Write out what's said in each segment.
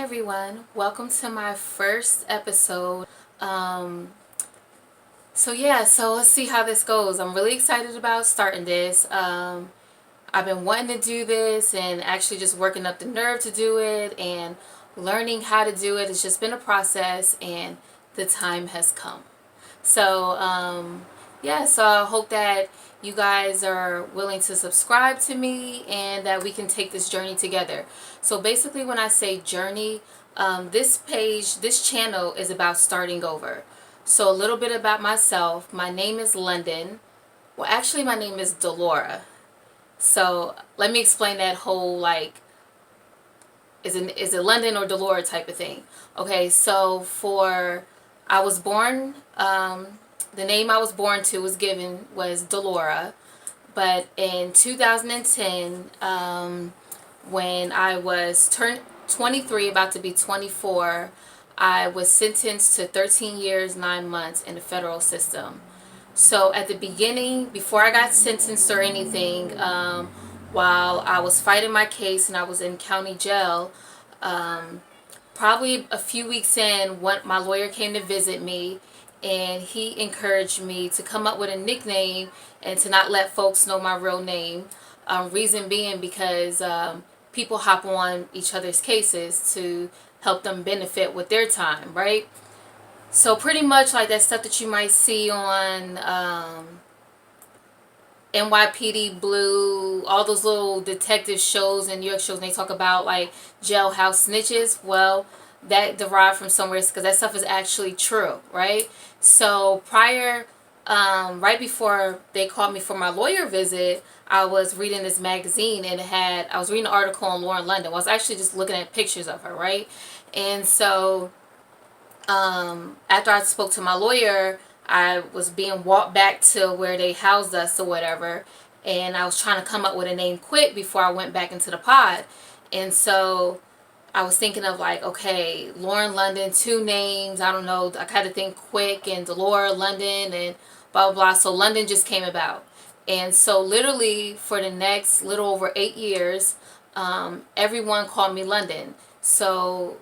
everyone, welcome to my first episode. Um, so let's see how this goes. I'm really excited about starting this. I've been wanting to do this and actually just working up the nerve to do it and learning how to do it. It's just been a process and the time has come. So I hope that you guys are willing to subscribe to me and that we can take this journey together. So basically, when I say journey, this channel is about starting over. So a little bit about myself. My name is London. Well, actually, my name is Delora. So let me explain that whole is it London or Delora type of thing. Okay, so I was born. The name I was born to was Delora, but in 2010, when I was turned 23, about to be 24, I was sentenced to 13 years, 9 months in the federal system. So at the beginning, before I got sentenced or anything, while I was fighting my case and I was in county jail, um, probably a few weeks in, my lawyer came to visit me, and he encouraged me to come up with a nickname and to not let folks know my real name. Reason being because people hop on each other's cases to help them benefit with their time, right? So pretty much like that stuff that you might see on NYPD Blue, all those little detective shows and New York shows, and they talk about like jailhouse snitches. Well, that derived from somewhere because that stuff is actually true, right? So right before they called me for my lawyer visit, I was reading this magazine and I was reading an article on Lauren London. Well, I was actually just looking at pictures of her, right? And so after I spoke to my lawyer, I was being walked back to where they housed us or whatever, and I was trying to come up with a name quick before I went back into the pod. And so I was thinking of like, okay, Lauren London, two names, I don't know, I kind of think quick, and Delora London and blah, blah, blah. So London just came about. And so literally for the next little over 8 years, everyone called me London. So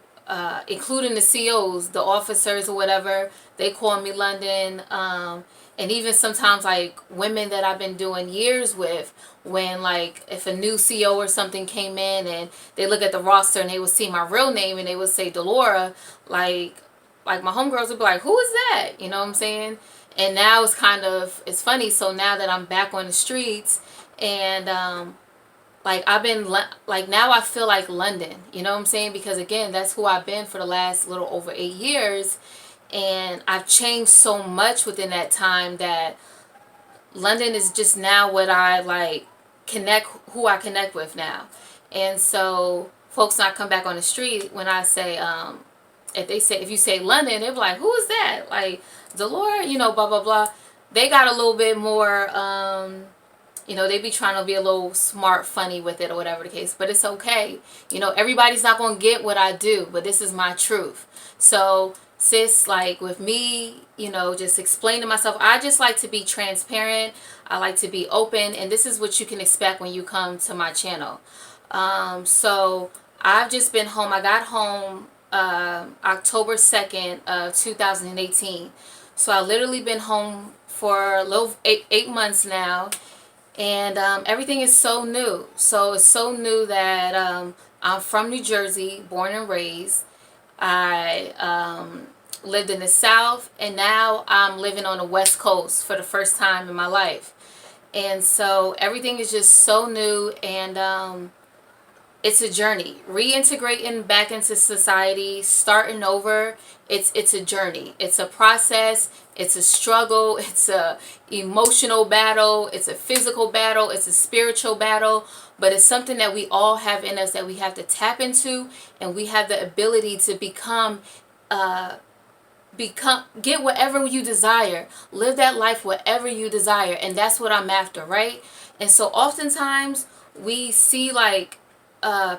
including the COs, the officers or whatever, they call me London. And even sometimes like women that I've been doing years with, when like if a new CO or something came in and they look at the roster and they would see my real name and they would say Delora, like my homegirls would be like, who is that? You know what I'm saying? And now it's funny. So now that I'm back on the streets and now I feel like London, you know what I'm saying? Because again, that's who I've been for the last little over 8 years. And I've changed so much within that time that London is just now what I who I connect with now. And so folks not come back on the street when I say, if you say London, they're like, who is that? Like Delora, blah, blah, blah. They got a little bit more, they be trying to be a little smart, funny with it or whatever the case. But it's okay. Everybody's not going to get what I do, but this is my truth. So, sis, like with me, just explaining myself, I just like to be transparent. I like to be open. And this is what you can expect when you come to my channel. So, I've just been home. I got home October 2nd of 2018. So, I literally been home for a little 8 months now. And everything is so new. So it's so new that I'm from New Jersey, born and raised. I lived in the South, and now I'm living on the West Coast for the first time in my life. And so everything is just so new, and it's a journey. Reintegrating back into society, starting over, it's a journey. It's a process. It's a struggle. It's a emotional battle. It's a physical battle. It's a spiritual battle. But it's something that we all have in us that we have to tap into, and we have the ability to get whatever you desire. Live that life whatever you desire. And that's what I'm after, right? And so oftentimes we see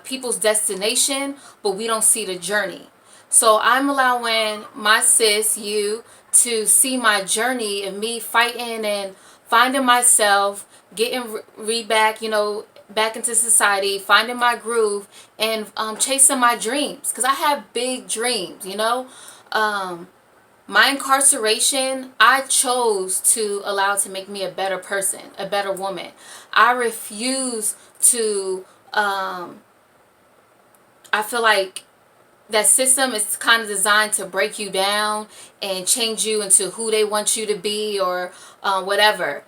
people's destination, but we don't see the journey. So I'm allowing my sis, you, to see my journey of me fighting and finding myself, getting back, back into society, finding my groove, and chasing my dreams. Because I have big dreams, you know. My incarceration, I chose to allow to make me a better person, a better woman. I refuse to, I feel like that system is kind of designed to break you down and change you into who they want you to be, or whatever,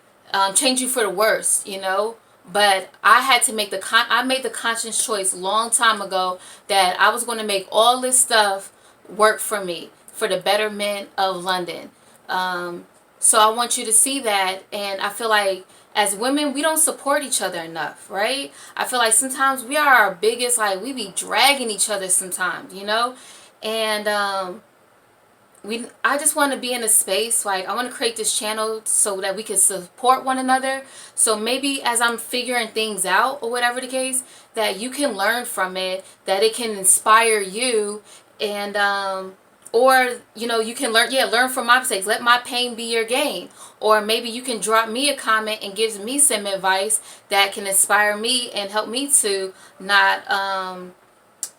change you for the worse, you know. But I had to make I made the conscious choice long time ago that I was going to make all this stuff work for me, for the betterment of London. So I want you to see that. And I feel like as women, we don't support each other enough, right? I feel like sometimes we are our biggest, like, we be dragging each other sometimes, you know. And I just want to be in a space, like, I want to create this channel so that we can support one another. So maybe as I'm figuring things out, or whatever the case, that you can learn from it, that it can inspire you. And or, you know, you can learn from my mistakes. Let my pain be your gain. Or maybe you can drop me a comment and give me some advice that can inspire me and help me to not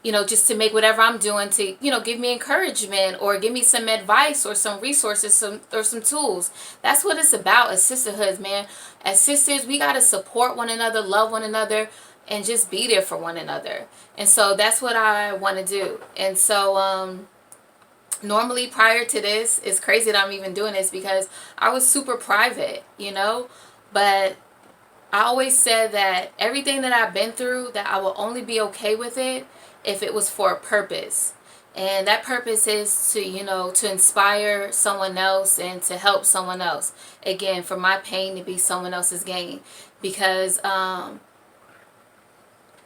you know, just to make whatever I'm doing, to, you know, give me encouragement, or give me some advice, or some resources, or some tools. That's what it's about as sisterhoods, man. As sisters, we got to support one another, love one another, and just be there for one another. And so that's what I want to do. And so normally prior to this, it's crazy that I'm even doing this, because I was super private, you know. But I always said that everything that I've been through, that I will only be okay with it if it was for a purpose. And that purpose is to, you know, to inspire someone else and to help someone else. Again, for my pain to be someone else's gain. Because,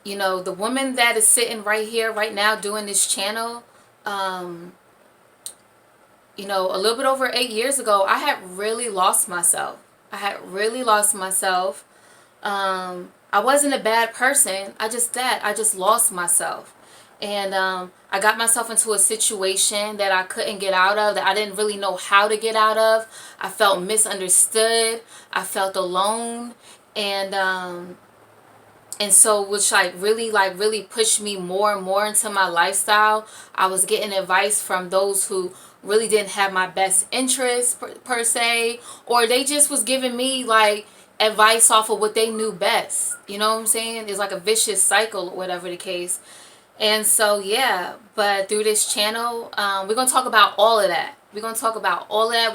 you know, the woman that is sitting right here, right now, doing this channel, you know, a little bit over 8 years ago, I had really lost myself. I had really lost myself. I wasn't a bad person. I just lost myself. And I got myself into a situation that I couldn't get out of, that I didn't really know how to get out of. I felt misunderstood. I felt alone. And so, which really pushed me more and more into my lifestyle. I was getting advice from those who really didn't have my best interests per se, or they just was giving me like advice off of what they knew best. You know what I'm saying? It's like a vicious cycle, or whatever the case. And so, yeah, but through this channel, we're going to talk about all of that. We're going to talk about all of that.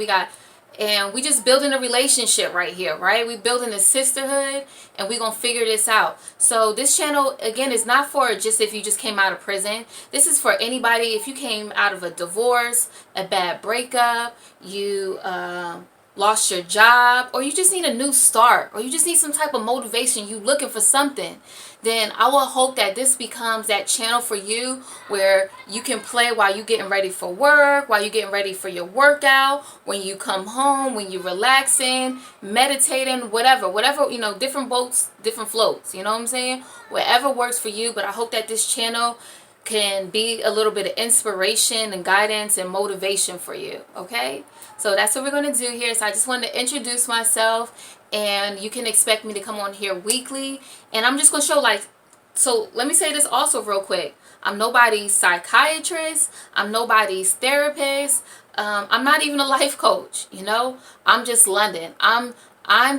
We just building a relationship right here, right? We building a sisterhood, and we're going to figure this out. So this channel, again, is not for just if you just came out of prison. This is for anybody. If you came out of a divorce, a bad breakup, you lost your job, or you just need a new start, or you just need some type of motivation, you looking for something, then I will hope that this becomes that channel for you, where you can play while you getting ready for work, while you getting ready for your workout, when you come home, when you relaxing, meditating, whatever, you know, different boats, different floats, you know what I'm saying? Whatever works for you. But I hope that this channel can be a little bit of inspiration and guidance and motivation for you. Okay, so that's what we're going to do here. So I just wanted to introduce myself, and you can expect me to come on here weekly, and I'm just going to show, like, so let me say this also real quick. I'm nobody's psychiatrist, I'm nobody's therapist, I'm not even a life coach, you know. I'm just London. I'm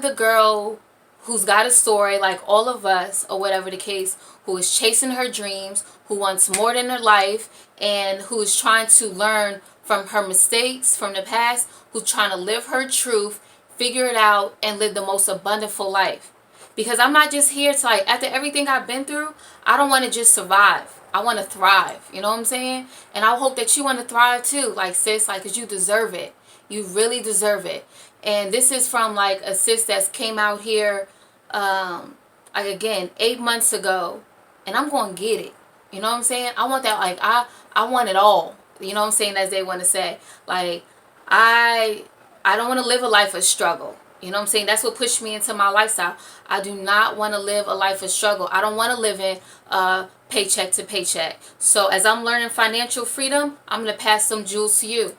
the girl who's got a story like all of us, or whatever the case, who is chasing her dreams, who wants more than her life, and who is trying to learn from her mistakes from the past, who's trying to live her truth, figure it out, and live the most abundant full life. Because I'm not just here to, like, after everything I've been through, I don't want to just survive. I want to thrive. You know what I'm saying? And I hope that you want to thrive too, like, sis, like, because you deserve it. You really deserve it. And this is from, like, a sis that came out here, like, again, 8 months ago, and I'm going to get it. You know what I'm saying? I want that, like, I want it all. You know what I'm saying, as they want to say. Like, I don't want to live a life of struggle. You know what I'm saying? That's what pushed me into my lifestyle. I do not want to live a life of struggle. I don't want to live in paycheck to paycheck. So as I'm learning financial freedom, I'm going to pass some jewels to you.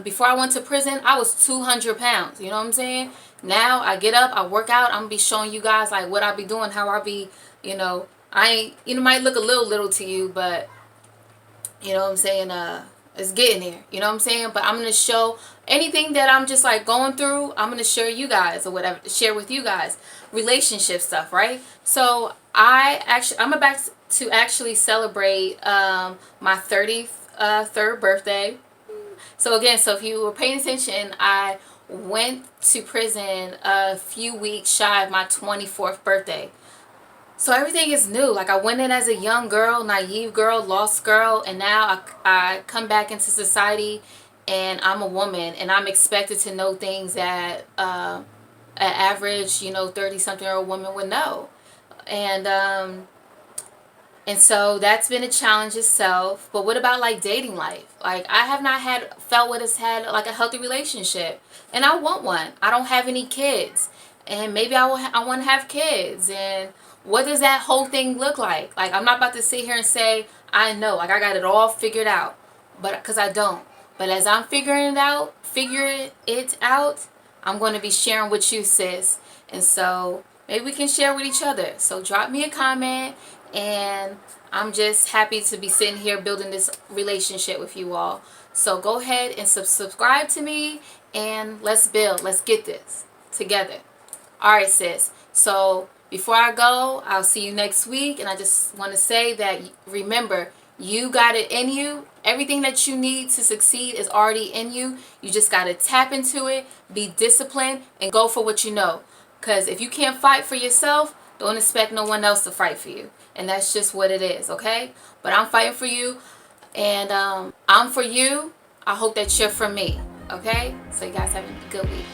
Before I went to prison, I was 200 pounds. You know what I'm saying? Now I get up, I work out. I'm going to be showing you guys, like, what I be doing, how I be You know, I ain't, you know, might look a little to you, but you know what I'm saying, it's getting there. You know what I'm saying? But I'm gonna show anything that I'm just like going through, I'm gonna share you guys or whatever, share with you guys. Relationship stuff, right? So I'm about to actually celebrate my 33rd birthday. So again, so if you were paying attention, I went to prison a few weeks shy of my 24th birthday. So everything is new. Like I went in as a young girl, naive girl, lost girl, and now I come back into society, and I'm a woman, and I'm expected to know things that an average, 30-something-year-old woman would know. And so that's been a challenge itself. But what about like dating life? Like I have not felt what it's had like a healthy relationship, and I want one. I don't have any kids, and maybe I want to have kids. And what does that whole thing look like? Like I'm not about to sit here and say I know, like I got it all figured out, but because I don't. But as I'm figuring it out, I'm going to be sharing with you, sis. And so maybe we can share with each other. So drop me a comment, and I'm just happy to be sitting here building this relationship with you all. So go ahead and subscribe to me, and let's build. Let's get this together. All right, sis. So before I go, I'll see you next week. And I just want to say that remember, you got it in you. Everything that you need to succeed is already in you. You just got to tap into it, be disciplined, and go for what you know. Because if you can't fight for yourself, don't expect no one else to fight for you. And that's just what it is, okay? But I'm fighting for you, and I'm for you. I hope that you're for me, okay? So you guys have a good week.